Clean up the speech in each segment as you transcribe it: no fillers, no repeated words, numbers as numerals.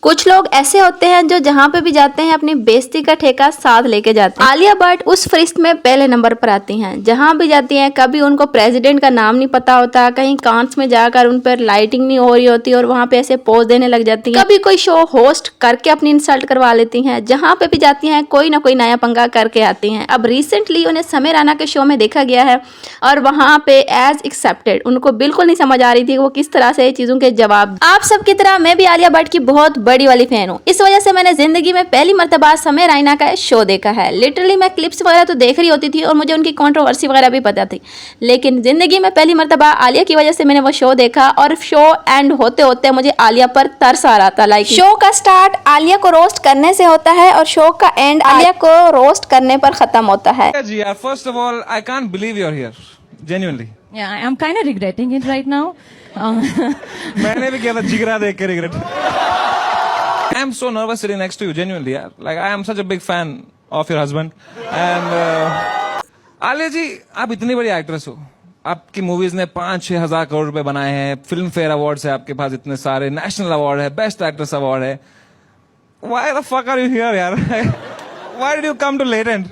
कुछ लोग ऐसे होते हैं जो जहाँ पे भी जाते हैं अपनी बेइज्जती का ठेका साथ लेके जाते हैं। आलिया भट्ट उस फरिश्त में पहले नंबर पर आती हैं। जहाँ भी जाती हैं कभी उनको प्रेसिडेंट का नाम नहीं पता होता, कहीं कांस में जाकर उन पर लाइटिंग नहीं हो रही होती और वहाँ पे ऐसे पोज देने लग जाती हैं। कभी कोई शो होस्ट करके अपनी इंसल्ट करवा लेती हैं। जहाँ पे भी जाती हैं कोई ना कोई नया पंगा करके आती हैं। अब रिसेंटली उन्हें समय रैना के शो में देखा गया है और वहाँ पे एज एक्सेप्टेड उनको बिल्कुल नहीं समझ आ रही थी कि वो किस तरह से चीजों के जवाब। आप सबकी तरह मैं भी आलिया भट्ट की बहुत बड़ी वाली फैन हूँ। इस वजह से मैंने जिंदगी में पहली मर्तबा समय रैना का शो देखा है। लिटरली मैं क्लिप्स वगैरह तो देख रही होती थी और मुझे उनकी कंट्रोवर्सी वगैरह भी पता थी, लेकिन जिंदगी में पहली मर्तबा आलिया की वजह से मैंने वो शो देखा और शो एंड होते होते मुझे आलिया पर तरस आ रहा था। लाइक शो का स्टार्ट आलिया को रोस्ट करने से होता है और शो का एंड आलिया को रोस्ट करने पर खत्म होता है। First of all, I can't believe you're here. Genuinely. Yeah, I'm kind of regretting it right now. मैंने भी किया था जिगरा देख के regret. I am so nervous sitting next to you, genuinely. Yeah. Like I am such a big fan of your husband. And Alia जी, आप इतनी बड़ी एक्ट्रेस हो. आपकी मूवीज ने 5-6 हजार करोड़ रुपए बनाए हैं. फिल्म फेयर अवार्ड्स है आपके पास इतने सारे. नेशनल अवार्ड है, बेस्ट एक्ट्रेस अवार्ड है. Why the fuck are you here, यार? Why did you come to Late End?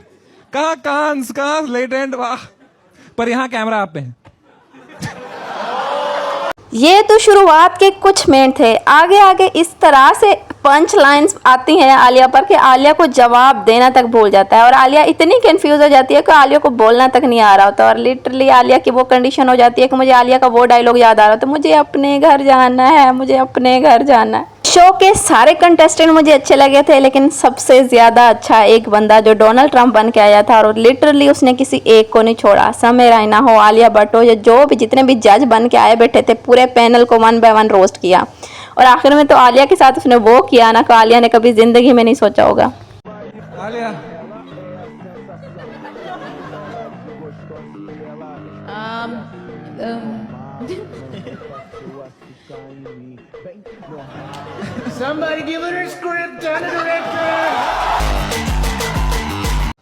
कहाँ कांस, कहाँ Late End? वाह. पर यहाँ कैमरा आप पे है. ये तो शुरुआत के कुछ मिनट थे। आगे आगे इस तरह से पंच लाइन्स आती हैं आलिया पर कि आलिया को जवाब देना तक भूल जाता है और आलिया इतनी कंफ्यूज हो जाती है कि आलिया को बोलना तक नहीं आ रहा होता और लिटरली आलिया की वो कंडीशन हो जाती है कि मुझे आलिया का वो डायलॉग याद आ रहा होता है, मुझे अपने घर जाना है, मुझे अपने घर जाना है। शो के सारे कंटेस्टेंट मुझे अच्छे लगे थे, लेकिन सबसे ज्यादा अच्छा एक बंदा जो डोनाल्ड ट्रंप बन के आया था और लिटरली उसने किसी एक को नहीं छोड़ा। समय रैना हो, आलिया भट्ट हो या जो भी जितने भी जज बन के आए बैठे थे, पूरे पैनल को 1 बाय 1 रोस्ट किया और आखिर में तो आलिया के साथ उसने वो किया ना कि आलिया ने कभी जिंदगी में नहीं सोचा होगा। Alia Somebody give her a script and a director.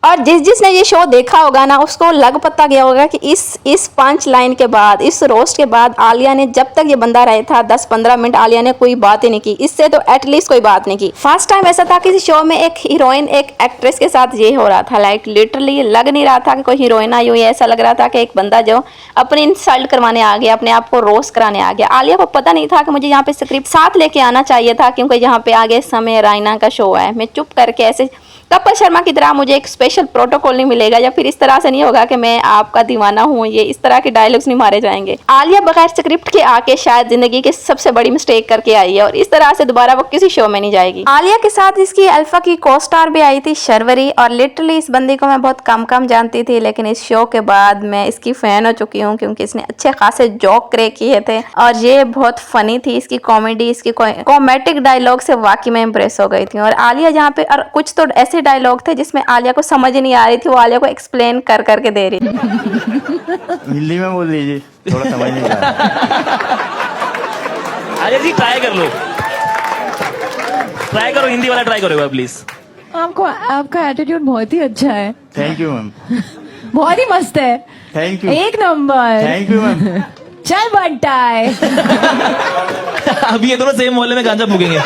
और जिसने ये शो देखा होगा ना उसको लग पता गया होगा कि इस पंच लाइन के बाद, इस रोस्ट के बाद आलिया ने जब तक ये बंदा रहे था 10-15 मिनट आलिया ने कोई बात ही नहीं की। इससे तो एटलीस्ट कोई बात नहीं की। फर्स्ट टाइम ऐसा था किसी शो में एक हीरोइन एक एक्ट्रेस के साथ ये हो रहा था। लाइक लिटरली लग नहीं रहा था कि कोई हीरोइन आई हुई है, ऐसा लग रहा था कि एक बंदा जो अपनी इंसल्ट करवाने आ गया, अपने आप को रोस्ट कराने आ गया। आलिया को पता नहीं था कि मुझे यहाँ पे स्क्रिप्ट साथ लेके आना चाहिए था, क्योंकि यहाँ पे आगे समय रैना का शो है। मैं चुप करके ऐसे कपिल शर्मा की तरह मुझे एक स्पेशल प्रोटोकॉल नहीं मिलेगा या फिर इस तरह से नहीं होगा कि मैं आपका दीवाना हूँ, ये इस तरह के डायलॉग्स नहीं मारे जाएंगे। आलिया बगैर स्क्रिप्ट के आके शायद जिंदगी की सबसे बड़ी मिस्टेक करके आई है और इस तरह से दोबारा वो किसी शो में नहीं जाएगी। आलिया के साथ इसकी अल्फा की को स्टार भी आई थी शर्वरी और लिटरली इस बंदी को मैं बहुत कम जानती थी, लेकिन इस शो के बाद मैं इसकी फैन हो चुकी हूँ क्योंकि इसने अच्छे खासे जोक क्रिएट किए थे और ये बहुत फनी थी। इसकी कॉमेडी, इसकी कॉमेडिक डायलॉग से वाकई में इंप्रेस हो गई थी। और आलिया जहाँ पे और कुछ तो ऐसे डायलॉग थे जिसमें आलिया को समझ नहीं आ रही थी, वो आलिया को एक्सप्लेन कर करके दे रही थी। हिंदी में बोल लीजिए, थोड़ा समझ नहीं आ रहा। आलिया जी ट्राई कर लो, ट्राई करो, हिंदी वाला ट्राई करो प्लीज। आपको आपका एटीट्यूड बहुत ही अच्छा है। Thank you ma'am. बहुत ही मस्त है। Thank you. एक नंबर। Thank you ma'am. चल बनता है। अब ये दोनों सेम मोहल्ले में गांजा फूकेंगे।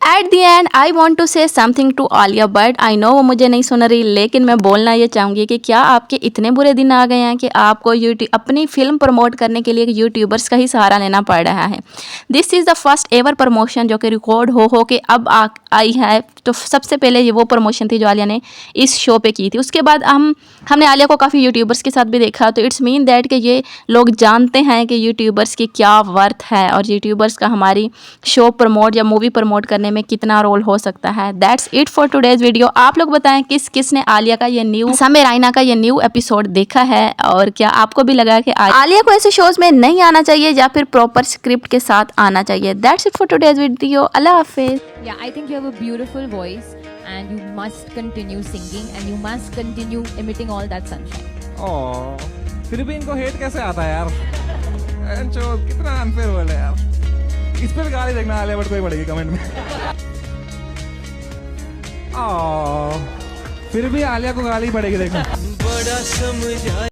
At the end I want to say something to Alia Bhatt. I know वो मुझे नहीं सुन रही, लेकिन मैं बोलना ये चाहूँगी कि क्या आपके इतने बुरे दिन आ गए हैं कि आपको अपनी फिल्म प्रमोट करने के लिए यूट्यूबर्स का ही सहारा लेना पड़ रहा है। This is the first ever promotion जो कि रिकॉर्ड हो के अब आई है। तो सबसे पहले ये वो प्रमोशन थी जो आलिया ने इस शो पे की थी। उसके बाद हमने आलिया को काफ़ी यूट्यूबर्स के साथ भी देखा, तो इट्स मीन दैट कि ये लोग जानते हैं कि यूट्यूबर्स की क्या वर्थ है और यूट्यूबर्स का हमारी शो प्रमोट या मूवी प्रमोट करने में कितना रोल हो सकता है। That's it for today's video. आप लोग बताएं किसने आलिया का ये न्यू समय रैना का ये न्यू एपिसोड देखा है और क्या आपको भी लगा कि आलिया को ऐसे शोज में नहीं आना चाहिए या फिर प्रॉपर स्क्रिप्ट के साथ आना चाहिए। That's it for today's video. Allah Hafiz. Yeah, I think you have a beautiful voice and you must continue singing and you must continue emitting all that sunshine. फिर भी इनको हेट कैसे आता है यार? कितना अनफेयर वर्ल्ड है यार। इस पे भी गाली देखना आलिया भट्ट को ही पड़ेगी कमेंट में। फिर भी आलिया को गाली पड़ेगी देखना। बड़ा समझा